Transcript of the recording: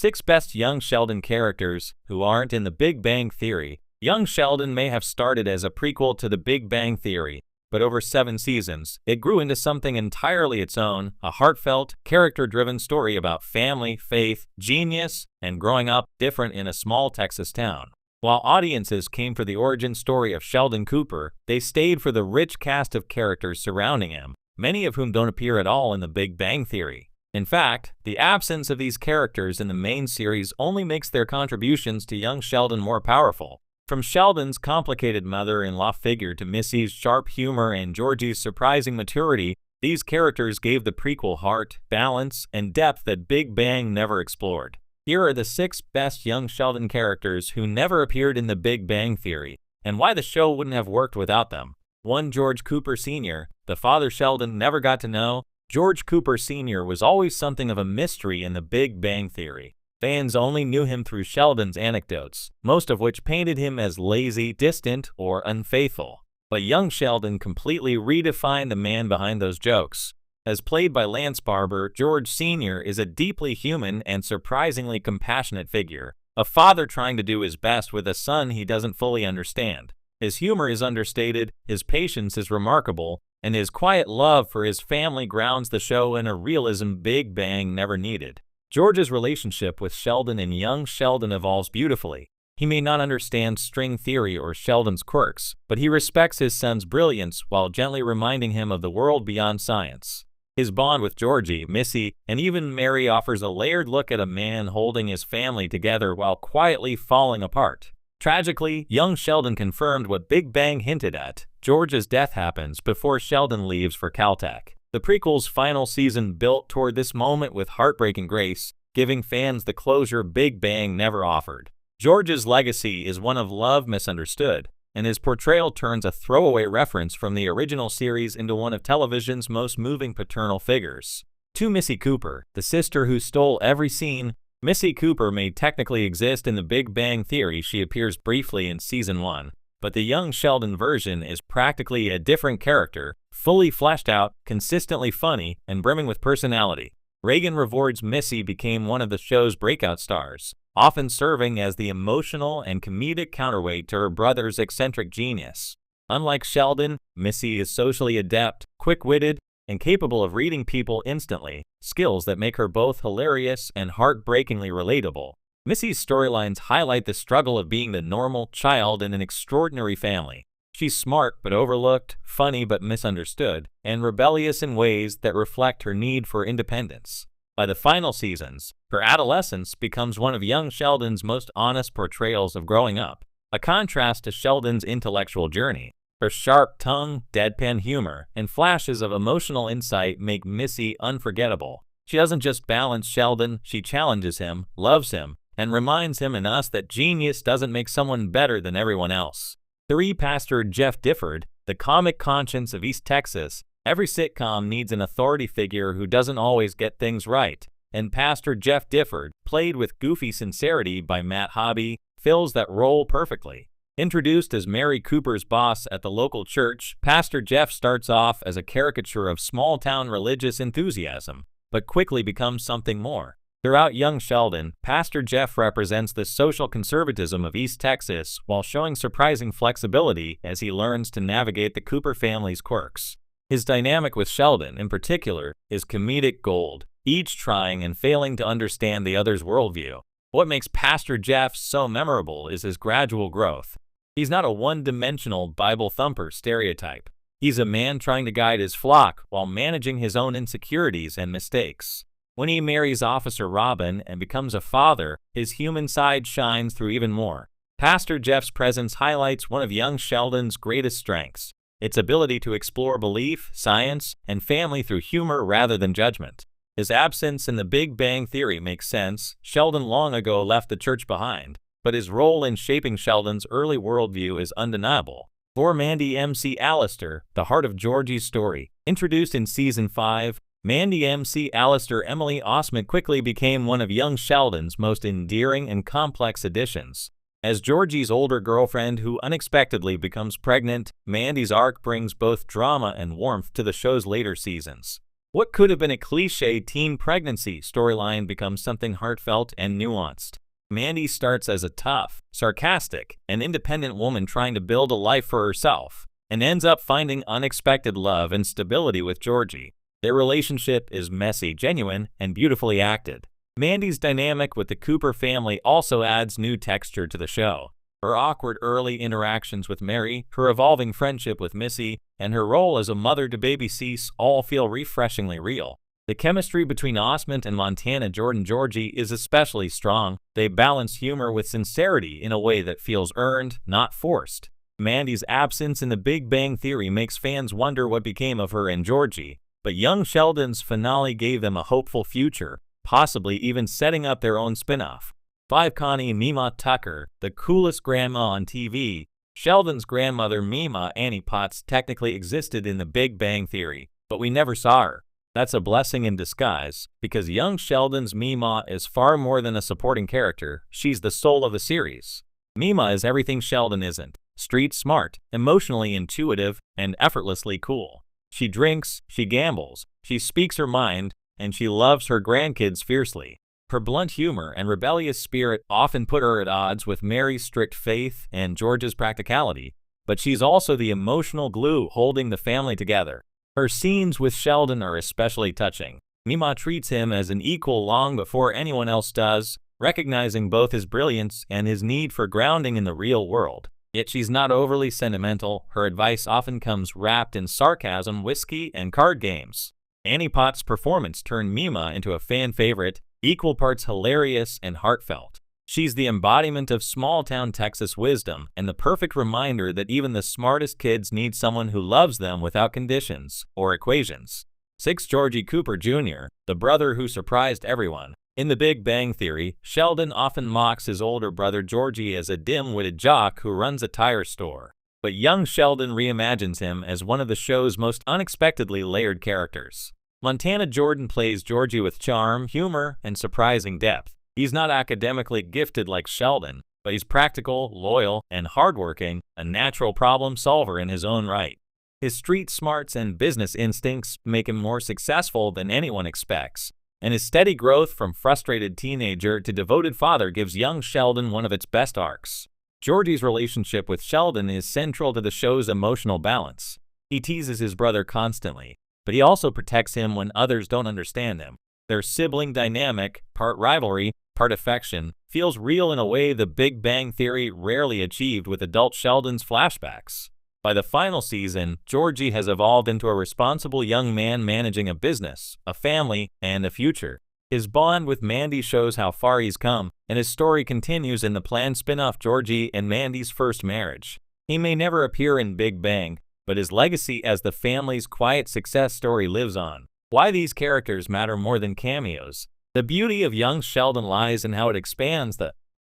6 best young Sheldon characters who aren't in The Big Bang Theory. Young Sheldon may have started as a prequel to The Big Bang Theory, but over 7 seasons, it grew into something entirely its own, a heartfelt, character-driven story about family, faith, genius, and growing up different in a small Texas town. While audiences came for the origin story of Sheldon Cooper, they stayed for the rich cast of characters surrounding him, many of whom don't appear at all in The Big Bang Theory. In fact, the absence of these characters in the main series only makes their contributions to young Sheldon more powerful. From Sheldon's complicated mother-in-law figure to Missy's sharp humor and Georgie's surprising maturity, these characters gave the prequel heart, balance, and depth that Big Bang never explored. Here are the 6 best young Sheldon characters who never appeared in The Big Bang Theory, and why the show wouldn't have worked without them. 1. George Cooper Sr., the father Sheldon never got to know. George Cooper Sr. was always something of a mystery in The Big Bang Theory. Fans only knew him through Sheldon's anecdotes, most of which painted him as lazy, distant, or unfaithful. But young Sheldon completely redefined the man behind those jokes. As played by Lance Barber, George Sr. is a deeply human and surprisingly compassionate figure, a father trying to do his best with a son he doesn't fully understand. His humor is understated, his patience is remarkable, and his quiet love for his family grounds the show in a realism Big Bang never needed. George's relationship with Sheldon and young Sheldon evolves beautifully. He may not understand string theory or Sheldon's quirks, but he respects his son's brilliance while gently reminding him of the world beyond science. His bond with Georgie, Missy, and even Mary offers a layered look at a man holding his family together while quietly falling apart. Tragically, young Sheldon confirmed what Big Bang hinted at. George's death happens before Sheldon leaves for Caltech. The prequel's final season built toward this moment with heartbreaking grace, giving fans the closure Big Bang never offered. George's legacy is one of love misunderstood, and his portrayal turns a throwaway reference from the original series into one of television's most moving paternal figures. 2. Missy Cooper, the sister who stole every scene. Missy Cooper may technically exist in The Big Bang Theory. She appears briefly in Season 1, but the young Sheldon version is practically a different character, fully fleshed out, consistently funny, and brimming with personality. Reagan Reward's Missy became one of the show's breakout stars, often serving as the emotional and comedic counterweight to her brother's eccentric genius. Unlike Sheldon, Missy is socially adept, quick-witted, and capable of reading people instantly, skills that make her both hilarious and heartbreakingly relatable. Missy's storylines highlight the struggle of being the normal child in an extraordinary family. She's smart but overlooked, funny but misunderstood, and rebellious in ways that reflect her need for independence. By the final seasons, her adolescence becomes one of young Sheldon's most honest portrayals of growing up, a contrast to Sheldon's intellectual journey. Her sharp tongue, deadpan humor, and flashes of emotional insight make Missy unforgettable. She doesn't just balance Sheldon, she challenges him, loves him, and reminds him and us that genius doesn't make someone better than everyone else. 3. Pastor Jeff Difford, the comic conscience of East Texas. Every sitcom needs an authority figure who doesn't always get things right, and Pastor Jeff Difford, played with goofy sincerity by Matt Hobby, fills that role perfectly. Introduced as Mary Cooper's boss at the local church, Pastor Jeff starts off as a caricature of small-town religious enthusiasm, but quickly becomes something more. Throughout young Sheldon, Pastor Jeff represents the social conservatism of East Texas while showing surprising flexibility as he learns to navigate the Cooper family's quirks. His dynamic with Sheldon, in particular, is comedic gold, each trying and failing to understand the other's worldview. What makes Pastor Jeff so memorable is his gradual growth. He's not a one-dimensional Bible thumper stereotype. He's a man trying to guide his flock while managing his own insecurities and mistakes. When he marries Officer Robin and becomes a father, his human side shines through even more. Pastor Jeff's presence highlights one of young Sheldon's greatest strengths, its ability to explore belief, science, and family through humor rather than judgment. His absence in The Big Bang Theory makes sense. Sheldon long ago left the church behind, but his role in shaping Sheldon's early worldview is undeniable. 4. Mandy MC Allister, the heart of Georgie's story. Introduced in Season 5, Mandy MC Allister Emily Osment quickly became one of young Sheldon's most endearing and complex additions. As Georgie's older girlfriend who unexpectedly becomes pregnant, Mandy's arc brings both drama and warmth to the show's later seasons. What could have been a cliché teen pregnancy storyline becomes something heartfelt and nuanced. Mandy starts as a tough, sarcastic, and independent woman trying to build a life for herself, and ends up finding unexpected love and stability with Georgie. Their relationship is messy, genuine, and beautifully acted. Mandy's dynamic with the Cooper family also adds new texture to the show. Her awkward early interactions with Mary, her evolving friendship with Missy, and her role as a mother to baby Cease all feel refreshingly real. The chemistry between Osment and Montana Jordan Georgie is especially strong. They balance humor with sincerity in a way that feels earned, not forced. Mandy's absence in The Big Bang Theory makes fans wonder what became of her and Georgie, but young Sheldon's finale gave them a hopeful future, possibly even setting up their own spin-off. 5. Connie Mima Tucker, the coolest grandma on TV. Sheldon's grandmother Mima Annie Potts technically existed in The Big Bang Theory, but we never saw her. That's a blessing in disguise, because young Sheldon's Mima is far more than a supporting character. She's the soul of the series. Mima is everything Sheldon isn't: street smart, emotionally intuitive, and effortlessly cool. She drinks, she gambles, she speaks her mind, and she loves her grandkids fiercely. Her blunt humor and rebellious spirit often put her at odds with Mary's strict faith and George's practicality, but she's also the emotional glue holding the family together. Her scenes with Sheldon are especially touching. Mima treats him as an equal long before anyone else does, recognizing both his brilliance and his need for grounding in the real world. Yet she's not overly sentimental. Her advice often comes wrapped in sarcasm, whiskey, and card games. Annie Potts' performance turned Mima into a fan favorite, equal parts hilarious and heartfelt. She's the embodiment of small-town Texas wisdom and the perfect reminder that even the smartest kids need someone who loves them without conditions or equations. 6. Georgie Cooper Jr., the brother who surprised everyone. In The Big Bang Theory, Sheldon often mocks his older brother Georgie as a dim-witted jock who runs a tire store. But young Sheldon reimagines him as one of the show's most unexpectedly layered characters. Montana Jordan plays Georgie with charm, humor, and surprising depth. He's not academically gifted like Sheldon, but he's practical, loyal, and hardworking, a natural problem solver in his own right. His street smarts and business instincts make him more successful than anyone expects, and his steady growth from frustrated teenager to devoted father gives young Sheldon one of its best arcs. Georgie's relationship with Sheldon is central to the show's emotional balance. He teases his brother constantly, but he also protects him when others don't understand him. Their sibling dynamic, part rivalry, part affection, feels real in a way The Big Bang Theory rarely achieved with adult Sheldon's flashbacks. By the final season, Georgie has evolved into a responsible young man managing a business, a family, and a future. His bond with Mandy shows how far he's come, and his story continues in the planned spin-off Georgie and Mandy's First Marriage. He may never appear in Big Bang, but his legacy as the family's quiet success story lives on. Why these characters matter more than cameos. The beauty of young Sheldon lies in how it expands the